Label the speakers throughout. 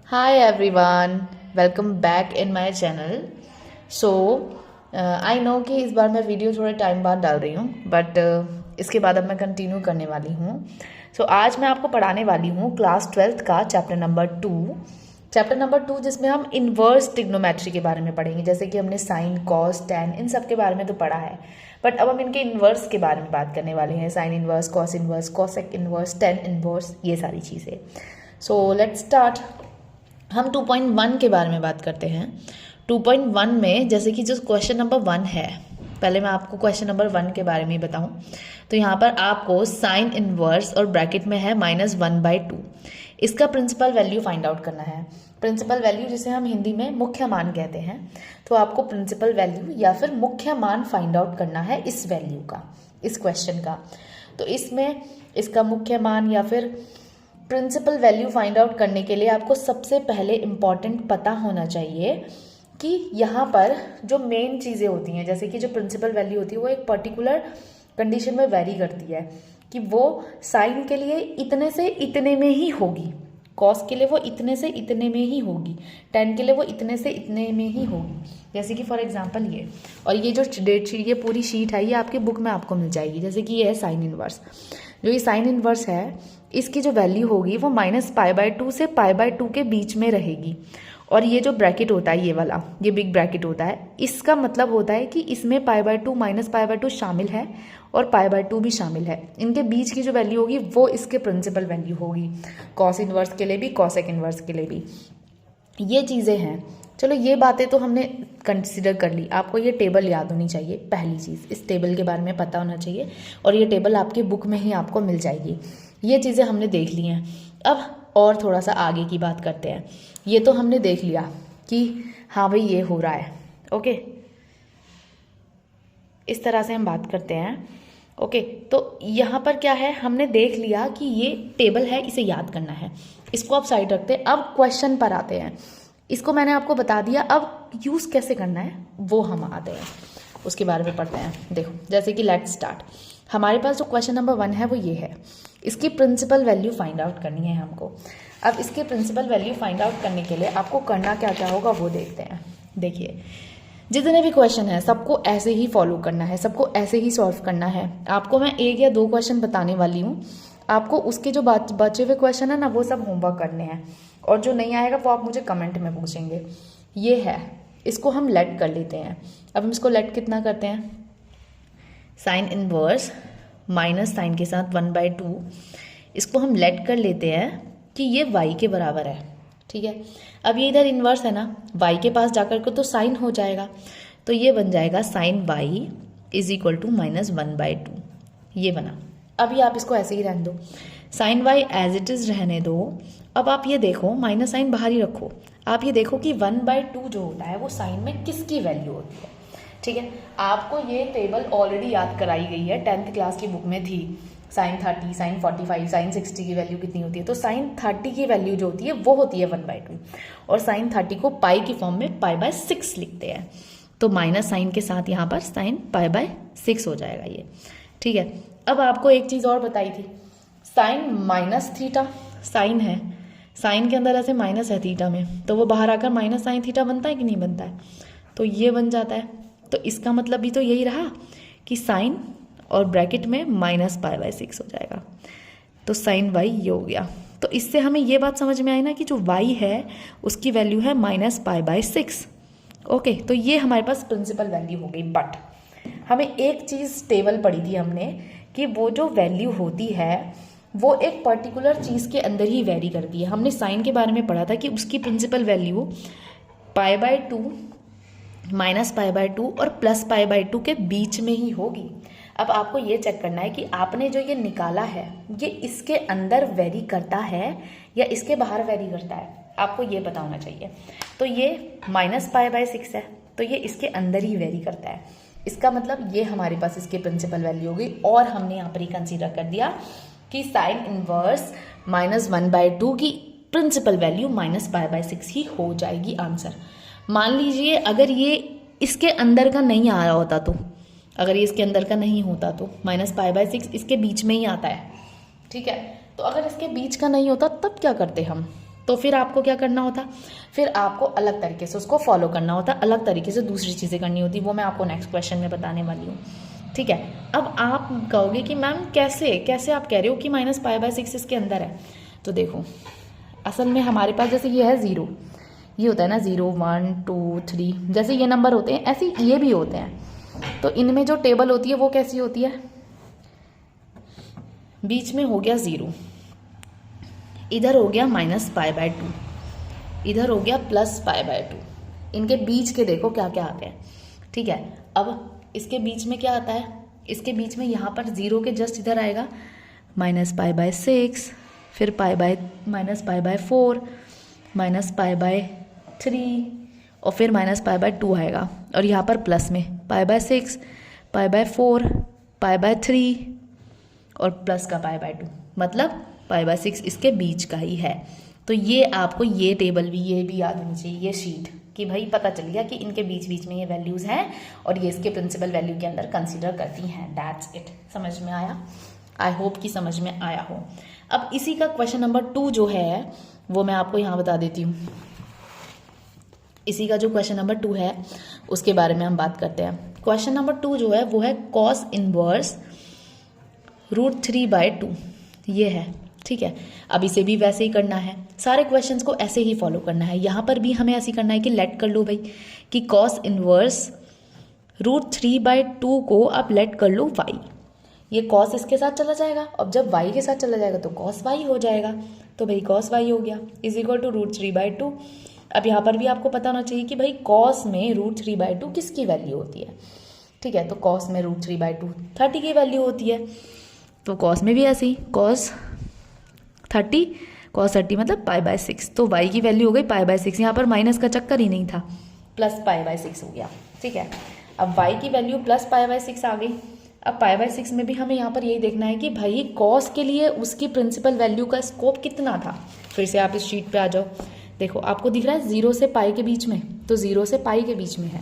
Speaker 1: Hi everyone, welcome back in my channel. So I know कि इस बार मैं video थोड़े टाइम बाद डाल रही हूँ बट इसके बाद अब मैं कंटिन्यू करने वाली हूँ. आज मैं आपको पढ़ाने वाली हूँ क्लास 12th का चैप्टर नंबर 2 जिसमें हम इन्वर्स ट्रिग्नोमेट्री के बारे में पढ़ेंगे. जैसे कि हमने साइन कॉस टेन इन सब के बारे में तो पढ़ा है, बट अब हम इनके इन्वर्स के बारे में बात करने वाले हैं. Sign inverse, cosec inverse, tan inverse, ये सारी चीज़ें. So let's start. हम 2.1 के बारे में बात करते हैं. 2.1 में जैसे कि जो क्वेश्चन नंबर 1 है, पहले मैं आपको क्वेश्चन नंबर 1 के बारे में बताऊं. तो यहाँ पर आपको साइन इनवर्स और ब्रैकेट में है -1/2. इसका प्रिंसिपल वैल्यू फाइंड आउट करना है. प्रिंसिपल वैल्यू जिसे हम हिंदी में मुख्य मान कहते हैं. तो आपको प्रिंसिपल वैल्यू या फिर मुख्य मान फाइंड आउट करना है इस वैल्यू का, इस क्वेश्चन का. तो इसमें इसका मुख्य मान या फिर प्रिंसिपल वैल्यू फाइंड आउट करने के लिए आपको सबसे पहले इम्पॉर्टेंट पता होना चाहिए कि यहाँ पर जो मेन चीज़ें होती हैं, जैसे कि जो प्रिंसिपल वैल्यू होती है वो एक पर्टिकुलर कंडीशन में वेरी करती है कि वो साइन के लिए इतने से इतने में ही होगी, कॉस के लिए वो इतने से इतने में ही होगी, टेन के लिए वो इतने से इतने में ही होगी. जैसे कि फॉर एग्जांपल ये, और ये जो डेट शीट, ये पूरी शीट है, ये आपकी बुक में आपको मिल जाएगी. जैसे कि ये है साइन इनवर्स. जो ये साइन इनवर्स है, इसकी जो वैल्यू होगी वो -π/2 से π/2 के बीच में रहेगी. और ये जो ब्रैकेट होता है, ये वाला, ये बिग ब्रैकेट होता है, इसका मतलब होता है कि इसमें π/2 -π/2 शामिल है और π/2 भी शामिल है. इनके बीच की जो वैल्यू होगी वो इसके प्रिंसिपल वैल्यू होगी, कॉस इनवर्स के लिए भी, कॉसेक इनवर्स के लिए भी. ये चीज़ें हैं. चलो ये बातें तो हमने कंसिडर कर ली. आपको ये टेबल याद होनी चाहिए. पहली चीज़, इस टेबल के बारे में पता होना चाहिए और ये टेबल आपके बुक में ही आपको मिल जाएगी. ये चीज़ें हमने देख ली हैं. अब और थोड़ा सा आगे की बात करते हैं. ये तो हमने देख लिया कि हाँ भाई ये हो रहा है. ओके, इस तरह से हम बात करते हैं. ओके, तो यहाँ पर क्या है, हमने देख लिया कि ये टेबल है, इसे याद करना है. इसको आप साइड रखते हैं. अब क्वेश्चन पर आते हैं. इसको मैंने आपको बता दिया, अब यूज़ कैसे करना है वो हम आते हैं, उसके बारे में पढ़ते हैं. देखो, जैसे कि लेट्स स्टार्ट. हमारे पास जो क्वेश्चन नंबर 1 है वो ये है. इसकी प्रिंसिपल वैल्यू फाइंड आउट करनी है हमको. अब इसके प्रिंसिपल वैल्यू फाइंड आउट करने के लिए आपको करना क्या क्या होगा वो देखते हैं. देखिए, जितने भी क्वेश्चन हैं सबको ऐसे ही फॉलो करना है, सबको ऐसे ही सॉल्व करना है. आपको मैं 1 या 2 क्वेश्चन बताने वाली हूँ. आपको उसके जो बचे हुए क्वेश्चन है ना, वो सब होमवर्क करने हैं, और जो नहीं आएगा वो आप मुझे कमेंट में पूछेंगे. ये है, इसको हम लेट कर लेते हैं. अब हम इसको लेट कितना करते हैं, साइन इनवर्स माइनस साइन के साथ 1/2, इसको हम लेट कर लेते हैं कि ये y के बराबर है. ठीक है, अब ये इधर इन्वर्स है ना, y के पास जाकर के तो साइन हो जाएगा. तो ये बन जाएगा sine y is equal to -1/2. ये बना. अभी आप इसको ऐसे ही रहने दो, sine y as it is रहने दो. अब आप ये देखो, माइनस साइन बाहर ही रखो. आप ये देखो कि 1/2 जो होता है वो साइन में किसकी वैल्यू होती है. ठीक है, आपको ये टेबल ऑलरेडी याद कराई गई है, 10th क्लास की बुक में थी. साइन 30, साइन 45, साइन 60 की वैल्यू कितनी होती है. तो साइन 30 की वैल्यू जो होती है वो होती है 1/2, और साइन 30 को पाई की फॉर्म में π/6 लिखते हैं. तो माइनस साइन के साथ यहाँ पर साइन π/6 हो जाएगा ये. ठीक है, अब आपको एक चीज़ और बताई थी, साइन माइनस थीटा. साइन है, साइन के अंदर ऐसे माइनस है थीटा में, तो वो बाहर आकर माइनस साइन थीटा बनता है कि नहीं बनता है. तो ये बन जाता है. तो इसका मतलब भी तो यही रहा कि साइन और ब्रैकेट में -π/6 हो जाएगा. तो साइन y ये हो गया. तो इससे हमें ये बात समझ में आई ना कि जो y है उसकी वैल्यू है -π/6. ओके, तो ये हमारे पास प्रिंसिपल वैल्यू हो गई. बट हमें एक चीज़ टेबल पढ़ी थी हमने कि वो जो वैल्यू होती है वो एक पर्टिकुलर चीज़ के अंदर ही वेरी करती है. हमने साइन के बारे में पढ़ा था कि उसकी प्रिंसिपल वैल्यू π/2, -π/2 और +π/2 के बीच में ही होगी. अब आपको ये चेक करना है कि आपने जो ये निकाला है ये इसके अंदर वेरी करता है या इसके बाहर वेरी करता है, आपको ये पता होना चाहिए. तो ये -π/6 है, तो ये इसके अंदर ही वेरी करता है. इसका मतलब ये हमारे पास इसकी प्रिंसिपल वैल्यू होगी. और हमने यहाँ पर ही कंसीडर कर दिया कि साइन इनवर्स -1/2 की प्रिंसिपल वैल्यू -π/6 ही हो जाएगी आंसर. मान लीजिए अगर ये इसके अंदर का नहीं आ रहा होता, तो अगर ये इसके अंदर का नहीं होता तो -π/6 इसके बीच में ही आता है. ठीक है, तो अगर इसके बीच का नहीं होता तब क्या करते हम, तो फिर आपको क्या करना होता, फिर आपको अलग तरीके से उसको फॉलो करना होता, अलग तरीके से दूसरी चीज़ें करनी होती, वो मैं आपको नेक्स्ट क्वेश्चन में बताने वाली हूँ। ठीक है, अब आप कहोगे कि मैम कैसे आप कह रहे हो कि -π/6 इसके अंदर है। तो देखो असल में हमारे पास जैसे ये है 0, ये होता है ना 0 1 2 3, जैसे ये नंबर होते हैं ऐसे ये भी होते हैं। तो इनमें जो टेबल होती है वो कैसी होती है, बीच में हो गया 0, इधर हो गया -π/2, इधर हो गया +π/2, इनके बीच के देखो क्या क्या आते हैं। ठीक है, अब इसके बीच में क्या आता है, इसके बीच में यहाँ पर 0 के जस्ट इधर आएगा -π/6, फिर -π/4, -π/3 और फिर -π/2 आएगा, और यहाँ पर प्लस में π/6, π/4, π/3 और प्लस का π/2, मतलब π/6 इसके बीच का ही है। तो ये आपको ये टेबल भी ये भी याद होनी चाहिए, ये शीट, कि भाई पता चल गया कि इनके बीच बीच में ये वैल्यूज़ हैं और ये इसके प्रिंसिपल वैल्यू के अंदर कंसीडर करती हैं। That's it. समझ में आया? आई होप कि समझ में आया हो। अब इसी का क्वेश्चन नंबर 2 जो है वो मैं आपको यहाँ बता देती हूँ। इसी का जो क्वेश्चन नंबर 2 है उसके बारे में हम बात करते हैं। क्वेश्चन नंबर 2 जो है वो है cos इनवर्स √3/2, ये है। ठीक है, अब इसे भी वैसे ही करना है, सारे क्वेश्चंस को ऐसे ही फॉलो करना है। यहाँ पर भी हमें ऐसे ही करना है कि लेट कर लो भाई कि cos इनवर्स √3/2 को आप लेट कर लो y, ये cos इसके साथ चला जाएगा और जब y के साथ चला जाएगा तो cos y हो जाएगा। तो भाई cos y हो गया इज इक्वल टू √3/2। अब यहाँ पर भी आपको पता होना चाहिए कि भाई cos में √3/2 किसकी वैल्यू होती है। ठीक है, तो cos में √3/2 30 की वैल्यू होती है, तो cos में भी ऐसे ही cos 30 मतलब π/6, तो y की वैल्यू हो गई π/6। यहाँ पर माइनस का चक्कर ही नहीं था, प्लस π/6 हो गया। ठीक है, अब y की वैल्यू प्लस π/6 आ गई। अब π/6 में भी हमें यहाँ पर यही देखना है कि भाई cos के लिए उसकी प्रिंसिपल वैल्यू का स्कोप कितना था। फिर से आप इस शीट पे आ जाओ, देखो आपको दिख रहा है 0 से π के बीच में, तो 0 से π के बीच में है,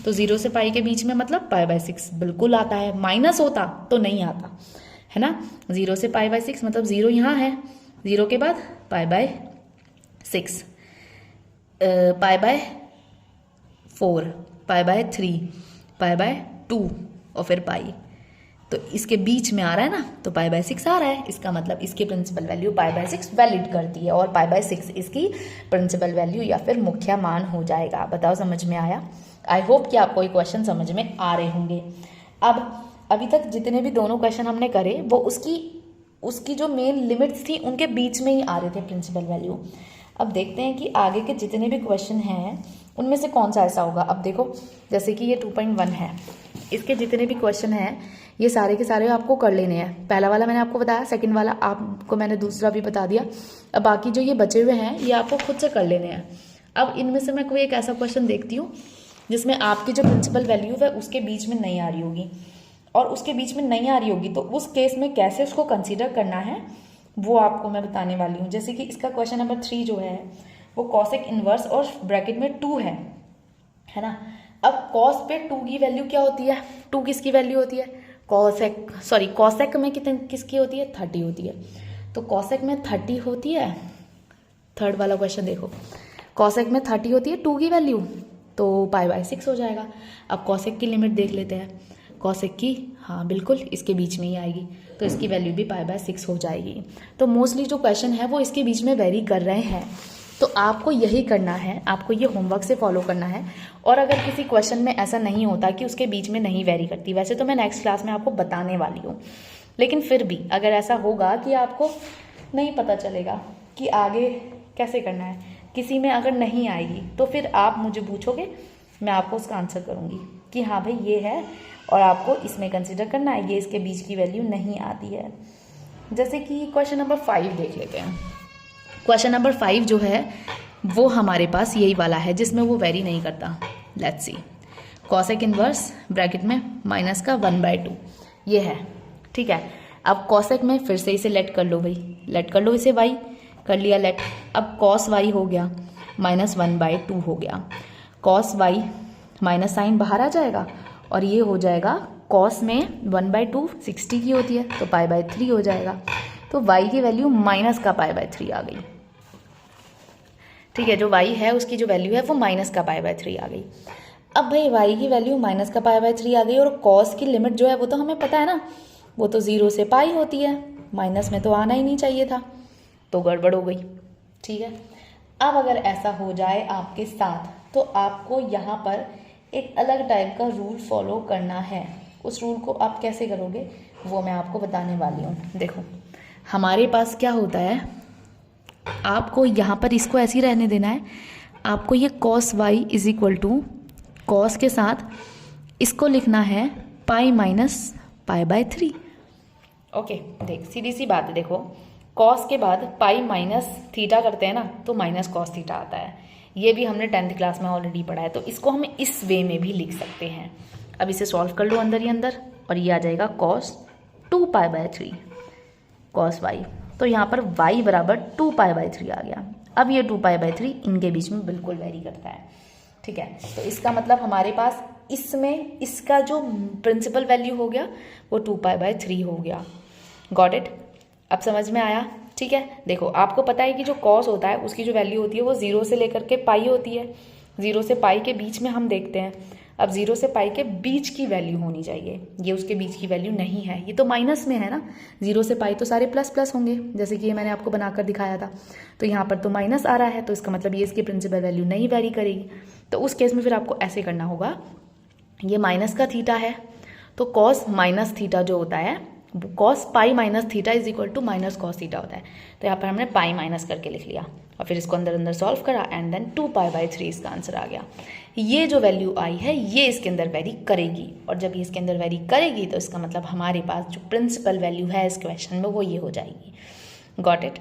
Speaker 1: तो 0 से π के बीच में मतलब π/6 बिल्कुल आता है। माइनस होता तो नहीं आता है ना। 0 से π/6 मतलब 0 यहाँ है, 0 के बाद π/6, π/4, π/3, π/2 और फिर π, तो इसके बीच में आ रहा है ना, तो π/6 आ रहा है। इसका मतलब इसकी प्रिंसिपल वैल्यू π/6 वैलिड करती है और π/6 इसकी प्रिंसिपल वैल्यू या फिर मुख्य मान हो जाएगा। बताओ समझ में आया? आई होप कि आपको ये क्वेश्चन समझ में आ रहे होंगे। अब अभी तक जितने भी दोनों क्वेश्चन हमने करे वो उसकी जो मेन लिमिट्स थी उनके बीच में ही आ रहे थे प्रिंसिपल वैल्यू। अब देखते हैं कि आगे के जितने भी क्वेश्चन हैं उनमें से कौन सा ऐसा होगा। अब देखो जैसे कि ये 2.1 है, इसके जितने भी क्वेश्चन हैं ये सारे के सारे आपको कर लेने हैं। पहला वाला मैंने आपको बताया, सेकंड वाला आपको मैंने दूसरा भी बता दिया। अब बाकी जो ये बचे हुए हैं ये आपको खुद से कर लेने हैं। अब इनमें से मैं कोई एक ऐसा क्वेश्चन देखती हूँ जिसमें आपकी जो प्रिंसिपल वैल्यू है उसके बीच में नहीं आ रही होगी, और उसके बीच में नहीं आ रही होगी तो उस केस में कैसे उसको कंसीडर करना है वो आपको मैं बताने वाली हूँ। जैसे कि इसका क्वेश्चन नंबर 3 जो है वो कॉसेक इनवर्स और ब्रैकेट में 2 है ना। अब कॉस पे 2 की वैल्यू क्या होती है, 2 किसकी वैल्यू होती है, कॉसेक में कितनी किसकी होती है, 30 होती है। तो कॉसेक में 30 होती है, थर्ड वाला क्वेश्चन देखो, कॉसेक में 30 होती है 2 की वैल्यू, तो π/6 हो जाएगा। अब कॉसेक की लिमिट देख लेते हैं, कॉसेक की हाँ बिल्कुल इसके बीच में ही आएगी, तो इसकी वैल्यू भी π/6 हो जाएगी। तो मोस्टली जो क्वेश्चन है वो इसके बीच में वेरी कर रहे हैं, तो आपको यही करना है, आपको ये होमवर्क से फॉलो करना है। और अगर किसी क्वेश्चन में ऐसा नहीं होता कि उसके बीच में नहीं वेरी करती, वैसे तो मैं नेक्स्ट क्लास में आपको बताने वाली हूँ, लेकिन फिर भी अगर ऐसा होगा कि आपको नहीं पता चलेगा कि आगे कैसे करना है, किसी में अगर नहीं आएगी तो फिर आप मुझे पूछोगे, मैं आपको उसका आंसर करूँगी कि हाँ भाई ये है और आपको इसमें कंसिडर करना है, ये इसके बीच की वैल्यू नहीं आती है। जैसे कि क्वेश्चन नंबर 5 देख लेते हैं। क्वेश्चन नंबर 5 जो है वो हमारे पास यही वाला है जिसमें वो वेरी नहीं करता। Let's see, cosec inverse bracket में माइनस का 1/2 ये है। ठीक है, अब कॉसेक में फिर से इसे लेट कर लो भाई, लेट कर लो इसे y, कर लिया लेट। अब कॉस y हो गया -1/2 हो गया, कॉस y माइनस साइन बाहर आ जाएगा और ये हो जाएगा कॉस में 1/2 60 की होती है तो π/3 हो जाएगा। तो y की वैल्यू माइनस का π/3 आ गई। ठीक है, जो y है उसकी जो वैल्यू है वो माइनस का पाई/3 आ गई। अब भाई y की वैल्यू माइनस का पाई/3 आ गई और cos की लिमिट जो है वो तो हमें पता है ना, वो तो 0 से पाई होती है, माइनस में तो आना ही नहीं चाहिए था, तो गड़बड़ हो गई। ठीक है, अब अगर ऐसा हो जाए आपके साथ तो आपको यहाँ पर एक अलग टाइप का रूल फॉलो करना है। उस रूल को आप कैसे करोगे वो मैं आपको बताने वाली हूँ। देखो हमारे पास क्या होता है, आपको यहाँ पर इसको ऐसे ही रहने देना है। आपको ये cos y is equal to cos के साथ इसको लिखना है पाई-पाई/3। ओके, देख सीधी सी बात है, देखो cos के बाद पाई माइनस थीटा करते हैं ना तो माइनस cos थीटा आता है। ये भी हमने 10th क्लास में ऑलरेडी पढ़ा है, तो इसको हम इस वे में भी लिख सकते हैं। अब इसे सॉल्व कर लो अंदर ही अंदर और ये आ जाएगा cos 2π/3 cos y। तो यहाँ पर y बराबर 2π/3 आ गया। अब ये 2π/3 इनके बीच में बिल्कुल वेरी करता है। ठीक है, तो इसका मतलब हमारे पास इसमें इसका जो प्रिंसिपल वैल्यू हो गया वो 2π/3 हो गया। Got it? अब समझ में आया? ठीक है, देखो आपको पता है कि जो cos होता है उसकी जो वैल्यू होती है वो 0 से लेकर के पाई होती है। 0 से पाई के बीच में हम देखते हैं। अब 0 से पाई के बीच की वैल्यू होनी चाहिए, ये उसके बीच की वैल्यू नहीं है, ये तो माइनस में है ना। 0 से पाई तो सारे प्लस प्लस होंगे, जैसे कि ये मैंने आपको बनाकर दिखाया था। तो यहाँ पर तो माइनस आ रहा है, तो इसका मतलब ये इसकी प्रिंसिपल वैल्यू नहीं वेरी करेगी। तो उस केस में फिर आपको ऐसे करना होगा, ये माइनस का थीटा है तो कॉस माइनस थीटा जो होता है cos pi minus theta is equal to minus cos theta होता है। तो यहाँ पर हमने पाई माइनस करके लिख लिया और फिर इसको अंदर अंदर सॉल्व करा एंड देन 2π/3 इसका आंसर आ गया। ये जो वैल्यू आई है ये इसके अंदर वेरी करेगी, और जब ये इसके अंदर वेरी करेगी तो इसका मतलब हमारे पास जो प्रिंसिपल वैल्यू है इस क्वेश्चन में वो ये हो जाएगी। Got it?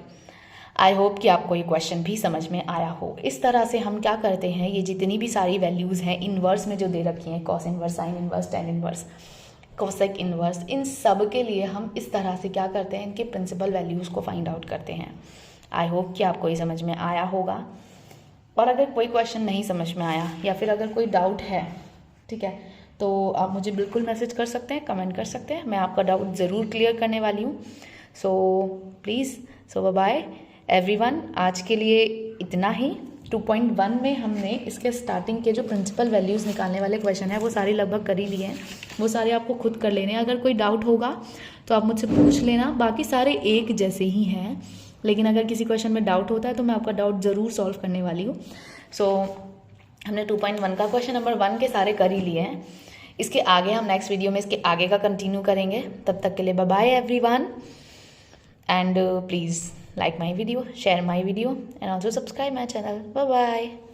Speaker 1: आई होप कि आपको ये क्वेश्चन भी समझ में आया हो। इस तरह से हम क्या करते हैं, ये जितनी भी सारी वैल्यूज़ हैं इन्वर्स में जो दे रखी हैं, cos inverse, sine inverse, tan inverse, cosec inverse, इन सब के लिए हम इस तरह से क्या करते हैं, इनके प्रिंसिपल वैल्यूज़ को फाइंड आउट करते हैं। आई होप कि आपको ये समझ में आया होगा। और अगर कोई क्वेश्चन नहीं समझ में आया या फिर अगर कोई डाउट है, ठीक है, तो आप मुझे बिल्कुल मैसेज कर सकते हैं, कमेंट कर सकते हैं, मैं आपका डाउट ज़रूर क्लियर करने वाली हूँ। So please, so bye everyone, आज के लिए इतना ही। 2.1 में हमने इसके स्टार्टिंग के जो प्रिंसिपल वैल्यूज़ निकालने वाले क्वेश्चन है वो सारे लगभग कर ही लिए हैं, वो सारे आपको खुद कर लेने हैं। अगर कोई डाउट होगा तो आप मुझसे पूछ लेना, बाकी सारे एक जैसे ही हैं, लेकिन अगर किसी क्वेश्चन में डाउट होता है तो मैं आपका डाउट ज़रूर सॉल्व करने वाली हूँ। सो हमने 2.1 का क्वेश्चन नंबर 1 के सारे कर ही लिए हैं। इसके आगे हम नेक्स्ट वीडियो में इसके आगे का कंटिन्यू करेंगे। तब तक के लिए bye bye everyone, and please like my video, share my video and also subscribe my channel. Bye bye.